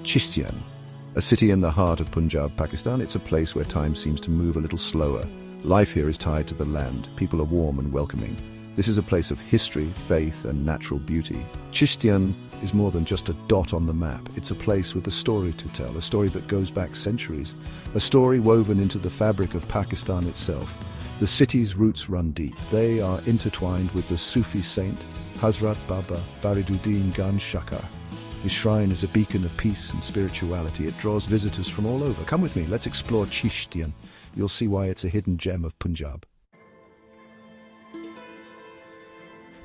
Chishtian, a city in the heart of Punjab, Pakistan. It's a place where time seems to move a little slower. Life here is tied to the land. People are warm and welcoming. This is a place of history, faith, and natural beauty. Chishtian is more than just a dot on the map. It's a place with a story to tell, a story that goes back centuries, a story woven into the fabric of Pakistan itself. The city's roots run deep. They are intertwined with the Sufi saint, Hazrat Baba Fariduddin Gan Shakar. His shrine is a beacon of peace and spirituality. It draws visitors from all over. Come with me, let's explore Chishtian. You'll see why it's a hidden gem of Punjab.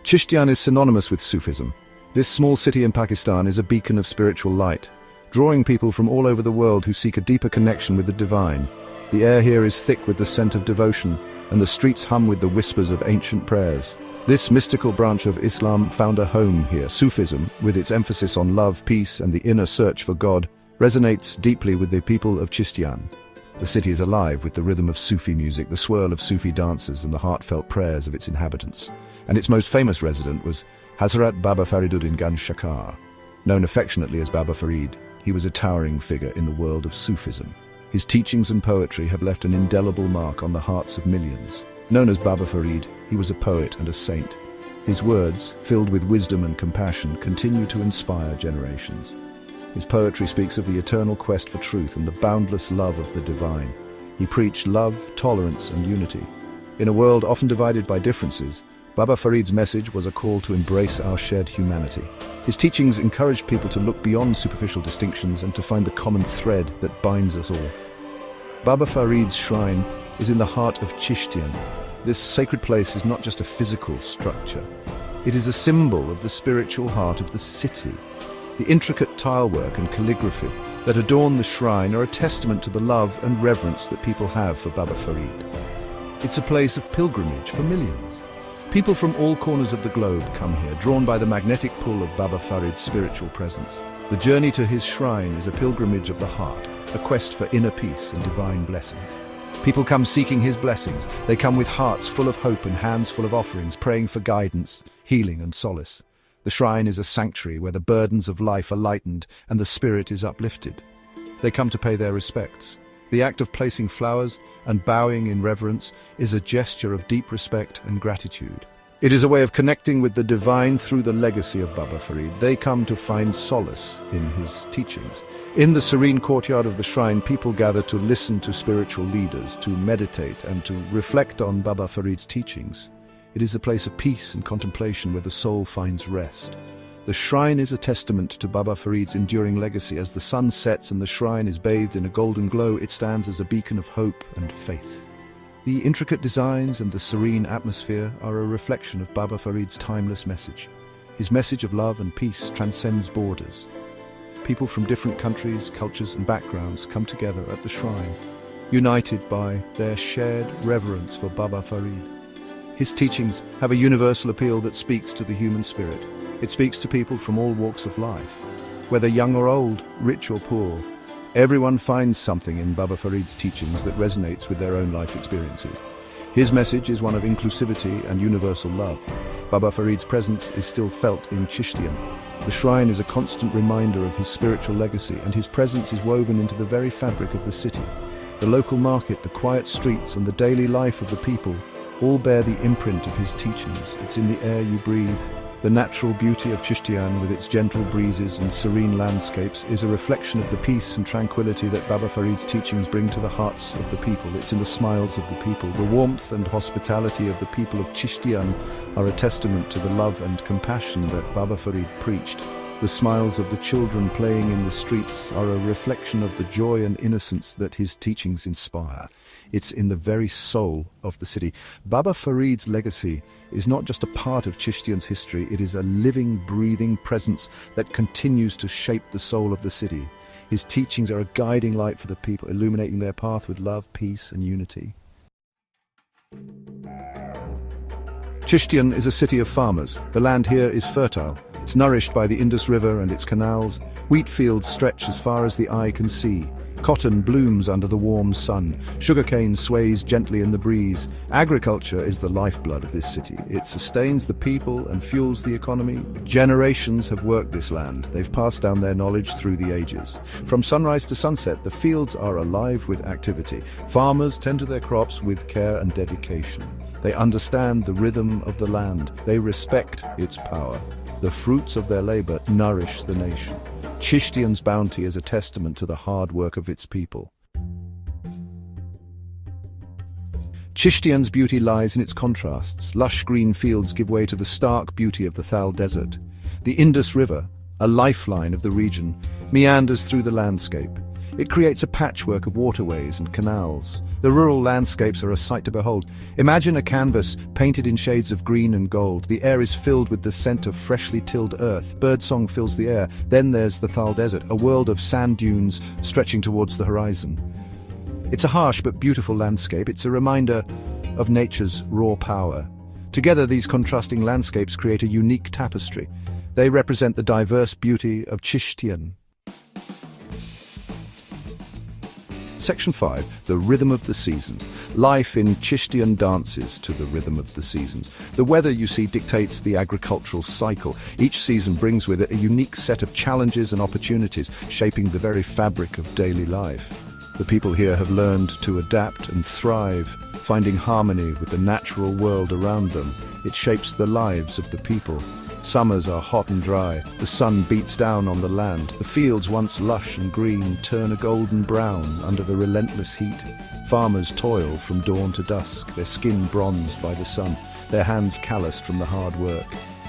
Chishtian is synonymous with Sufism. This small city in Pakistan is a beacon of spiritual light, drawing people from all over the world who seek a deeper connection with the divine. The air here is thick with the scent of devotion, and the streets hum with the whispers of ancient prayers. This mystical branch of Islam found a home here. Sufism, with its emphasis on love, peace, and the inner search for God, resonates deeply with the people of Chishtian. The city is alive with the rhythm of Sufi music, the swirl of Sufi dancers, and the heartfelt prayers of its inhabitants. And its most famous resident was Hazrat Baba Fariduddin Gan Shakar. Known affectionately as Baba Farid, he was a towering figure in the world of Sufism. His teachings and poetry have left an indelible mark on the hearts of millions. Known as Baba Farid, he was a poet and a saint. His words, filled with wisdom and compassion, continue to inspire generations. His poetry speaks of the eternal quest for truth and the boundless love of the divine. He preached love, tolerance, and unity. In a world often divided by differences, Baba Farid's message was a call to embrace our shared humanity. His teachings encouraged people to look beyond superficial distinctions and to find the common thread that binds us all. Baba Farid's shrine is in the heart of Chishtian. This sacred place is not just a physical structure. It is a symbol of the spiritual heart of the city. The intricate tilework and calligraphy that adorn the shrine are a testament to the love and reverence that people have for Baba Farid. It's a place of pilgrimage for millions. People from all corners of the globe come here, drawn by the magnetic pull of Baba Farid's spiritual presence. The journey to his shrine is a pilgrimage of the heart, a quest for inner peace and divine blessings. People come seeking his blessings. They come with hearts full of hope and hands full of offerings, praying for guidance, healing and solace. The shrine is a sanctuary where the burdens of life are lightened and the spirit is uplifted. They come to pay their respects. The act of placing flowers and bowing in reverence is a gesture of deep respect and gratitude. It is a way of connecting with the divine through the legacy of Baba Farid. They come to find solace in his teachings. In the serene courtyard of the shrine, people gather to listen to spiritual leaders, to meditate and to reflect on Baba Farid's teachings. It is a place of peace and contemplation where the soul finds rest. The shrine is a testament to Baba Farid's enduring legacy. As the sun sets and the shrine is bathed in a golden glow, it stands as a beacon of hope and faith. The intricate designs and the serene atmosphere are a reflection of Baba Farid's timeless message. His message of love and peace transcends borders. People from different countries, cultures and backgrounds come together at the shrine, united by their shared reverence for Baba Farid. His teachings have a universal appeal that speaks to the human spirit. It speaks to people from all walks of life. Whether young or old, rich or poor, everyone finds something in Baba Farid's teachings that resonates with their own life experiences. His message is one of inclusivity and universal love. Baba Farid's presence is still felt in Chishtian. The shrine is a constant reminder of his spiritual legacy, and his presence is woven into the very fabric of the city. The local market, the quiet streets, and the daily life of the people all bear the imprint of his teachings. It's in the air you breathe. The natural beauty of Chishtian, with its gentle breezes and serene landscapes, is a reflection of the peace and tranquility that Baba Farid's teachings bring to the hearts of the people. It's in the smiles of the people. The warmth and hospitality of the people of Chishtian are a testament to the love and compassion that Baba Farid preached. The smiles of the children playing in the streets are a reflection of the joy and innocence that his teachings inspire. It's in the very soul of the city. Baba Farid's legacy is not just a part of Chishtian's history, it is a living, breathing presence that continues to shape the soul of the city. His teachings are a guiding light for the people, illuminating their path with love, peace, and unity. Chishtian is a city of farmers. The land here is fertile. It's nourished by the Indus River and its canals. Wheat fields stretch as far as the eye can see. Cotton blooms under the warm sun. Sugarcane sways gently in the breeze. Agriculture is the lifeblood of this city. It sustains the people and fuels the economy. Generations have worked this land. They've passed down their knowledge through the ages. From sunrise to sunset, the fields are alive with activity. Farmers tend to their crops with care and dedication. They understand the rhythm of the land. They respect its power. The fruits of their labor nourish the nation. Chishtian's bounty is a testament to the hard work of its people. Chishtian's beauty lies in its contrasts. Lush green fields give way to the stark beauty of the Thal Desert. The Indus River, a lifeline of the region, meanders through the landscape. It creates a patchwork of waterways and canals. The rural landscapes are a sight to behold. Imagine a canvas painted in shades of green and gold. The air is filled with the scent of freshly tilled earth. Birdsong fills the air. Then there's the Thal Desert, a world of sand dunes stretching towards the horizon. It's a harsh but beautiful landscape. It's a reminder of nature's raw power. Together, these contrasting landscapes create a unique tapestry. They represent the diverse beauty of Chishtian. Section 5. The Rhythm of the Seasons. Life in Chishtian dances to the rhythm of the seasons. The weather, you see, dictates the agricultural cycle. Each season brings with it a unique set of challenges and opportunities, shaping the very fabric of daily life. The people here have learned to adapt and thrive, finding harmony with the natural world around them. It shapes the lives of the people. Summers are hot and dry. The sun beats down on the land. The fields, once lush and green, turn a golden brown under the relentless heat. Farmers toil from dawn to dusk, their skin bronzed by the sun, their hands calloused from the hard work.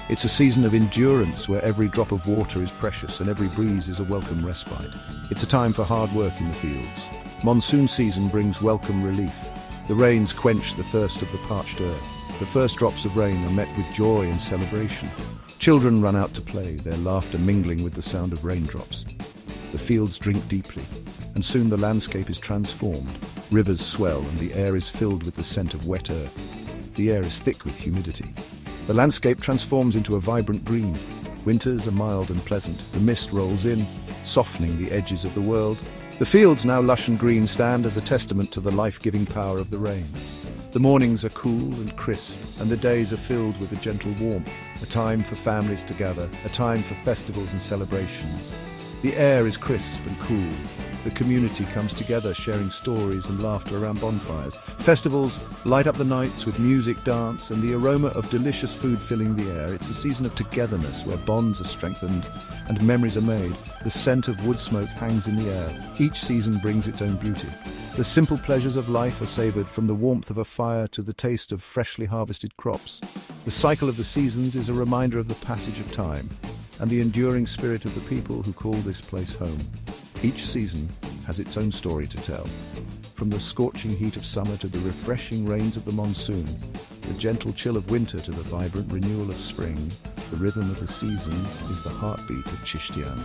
It's a season of endurance where every drop of water is precious and every breeze is a welcome respite. It's a time for hard work in the fields. Monsoon season brings welcome relief. The rains quench the thirst of the parched earth. The first drops of rain are met with joy and celebration. Children run out to play, their laughter mingling with the sound of raindrops. The fields drink deeply, and soon the landscape is transformed. Rivers swell, and the air is filled with the scent of wet earth. The air is thick with humidity. The landscape transforms into a vibrant green. Winters are mild and pleasant. The mist rolls in, softening the edges of the world. The fields, now lush and green, stand as a testament to the life-giving power of the rains. The mornings are cool and crisp, and the days are filled with a gentle warmth, a time for families to gather, a time for festivals and celebrations. The air is crisp and cool. The community comes together, sharing stories and laughter around bonfires. Festivals light up the nights with music, dance, and the aroma of delicious food filling the air. It's a season of togetherness where bonds are strengthened and memories are made. The scent of wood smoke hangs in the air. Each season brings its own beauty. The simple pleasures of life are savoured, from the warmth of a fire to the taste of freshly harvested crops. The cycle of the seasons is a reminder of the passage of time and the enduring spirit of the people who call this place home. Each season has its own story to tell. From the scorching heat of summer to the refreshing rains of the monsoon, the gentle chill of winter to the vibrant renewal of spring, the rhythm of the seasons is the heartbeat of Chishtian.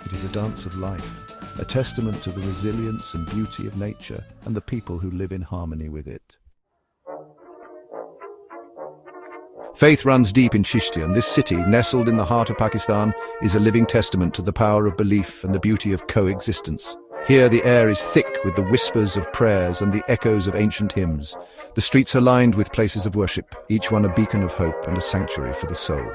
It is a dance of life, a testament to the resilience and beauty of nature and the people who live in harmony with it. Faith runs deep in Chishtian. This city, nestled in the heart of Pakistan, is a living testament to the power of belief and the beauty of coexistence. Here the air is thick with the whispers of prayers and the echoes of ancient hymns. The streets are lined with places of worship, each one a beacon of hope and a sanctuary for the soul.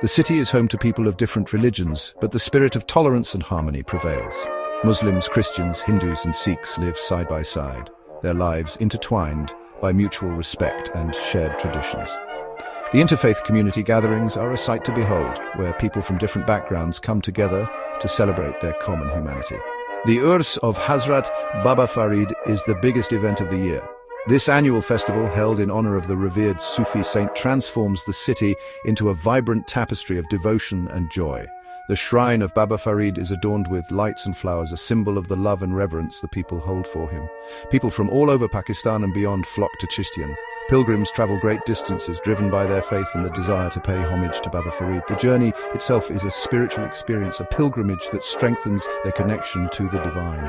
The city is home to people of different religions, but the spirit of tolerance and harmony prevails. Muslims, Christians, Hindus and Sikhs live side by side, their lives intertwined by mutual respect and shared traditions. The interfaith community gatherings are a sight to behold, where people from different backgrounds come together to celebrate their common humanity. The Urs of Hazrat Baba Farid is the biggest event of the year. This annual festival, held in honor of the revered Sufi saint, transforms the city into a vibrant tapestry of devotion and joy. The shrine of Baba Farid is adorned with lights and flowers, a symbol of the love and reverence the people hold for him. People from all over Pakistan and beyond flock to Chishtian. Pilgrims travel great distances, driven by their faith and the desire to pay homage to Baba Farid. The journey itself is a spiritual experience, a pilgrimage that strengthens their connection to the divine.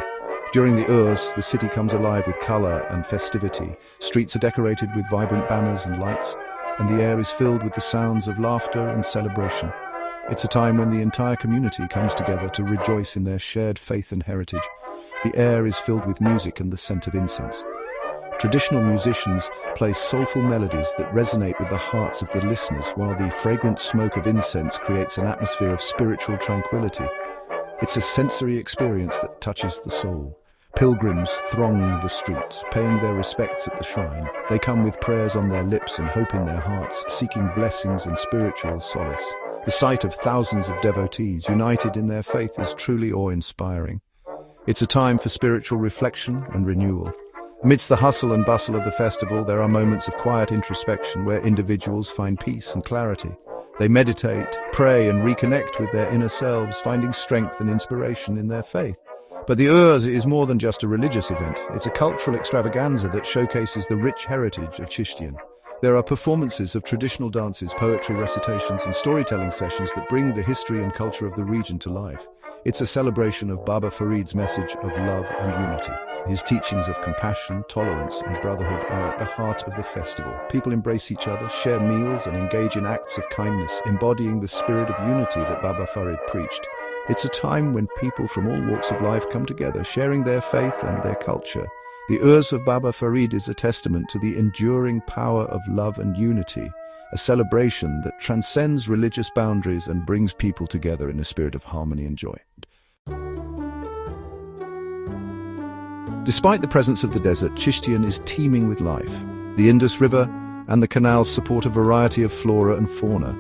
During the Urs, the city comes alive with color and festivity. Streets are decorated with vibrant banners and lights, and the air is filled with the sounds of laughter and celebration. It's a time when the entire community comes together to rejoice in their shared faith and heritage. The air is filled with music and the scent of incense. Traditional musicians play soulful melodies that resonate with the hearts of the listeners, while the fragrant smoke of incense creates an atmosphere of spiritual tranquility. It's a sensory experience that touches the soul. Pilgrims throng the streets, paying their respects at the shrine. They come with prayers on their lips and hope in their hearts, seeking blessings and spiritual solace. The sight of thousands of devotees united in their faith is truly awe-inspiring. It's a time for spiritual reflection and renewal. Amidst the hustle and bustle of the festival, there are moments of quiet introspection where individuals find peace and clarity. They meditate, pray, and reconnect with their inner selves, finding strength and inspiration in their faith. But the Urs is more than just a religious event. It's a cultural extravaganza that showcases the rich heritage of Chishtian. There are performances of traditional dances, poetry recitations, and storytelling sessions that bring the history and culture of the region to life. It's a celebration of Baba Farid's message of love and unity. His teachings of compassion, tolerance, and brotherhood are at the heart of the festival. People embrace each other, share meals, and engage in acts of kindness, embodying the spirit of unity that Baba Farid preached. It's a time when people from all walks of life come together, sharing their faith and their culture. The Urs of Baba Farid is a testament to the enduring power of love and unity, a celebration that transcends religious boundaries and brings people together in a spirit of harmony and joy. Despite the presence of the desert, Chishtian is teeming with life. The Indus River and the canals support a variety of flora and fauna.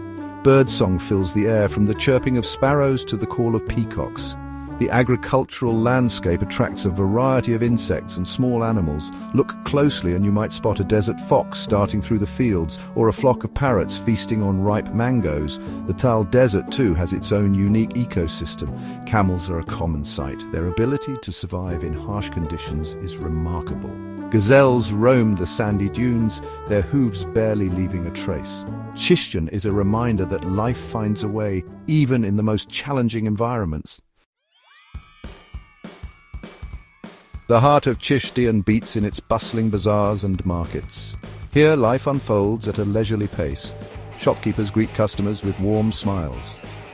Birdsong fills the air, from the chirping of sparrows to the call of peacocks. The agricultural landscape attracts a variety of insects and small animals. Look closely and you might spot a desert fox darting through the fields, or a flock of parrots feasting on ripe mangoes. The Thal Desert too has its own unique ecosystem. Camels are a common sight. Their ability to survive in harsh conditions is remarkable. Gazelles roam the sandy dunes, their hooves barely leaving a trace. Chishtian is a reminder that life finds a way, even in the most challenging environments. The heart of Chishtian beats in its bustling bazaars and markets. Here life unfolds at a leisurely pace. Shopkeepers greet customers with warm smiles.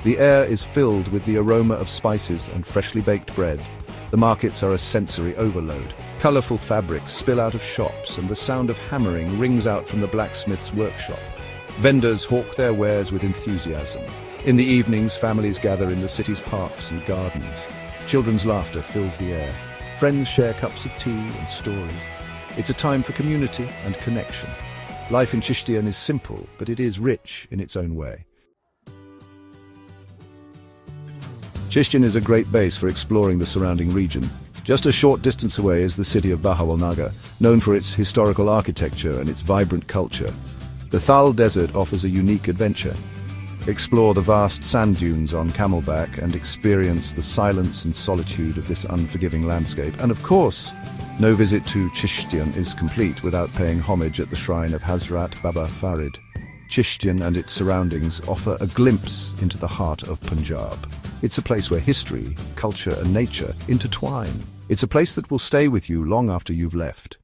The air is filled with the aroma of spices and freshly baked bread. The markets are a sensory overload. Colourful fabrics spill out of shops, and the sound of hammering rings out from the blacksmith's workshop. Vendors hawk their wares with enthusiasm. In the evenings, families gather in the city's parks and gardens. Children's laughter fills the air. Friends share cups of tea and stories. It's a time for community and connection. Life in Chishtian is simple, but it is rich in its own way. Chishtian is a great base for exploring the surrounding region. Just a short distance away is the city of Bahawalnagar, known for its historical architecture and its vibrant culture. The Thal Desert offers a unique adventure. Explore the vast sand dunes on camelback and experience the silence and solitude of this unforgiving landscape. And of course, no visit to Chishtian is complete without paying homage at the shrine of Hazrat Baba Farid. Chishtian and its surroundings offer a glimpse into the heart of Punjab. It's a place where history, culture, and nature intertwine. It's a place that will stay with you long after you've left.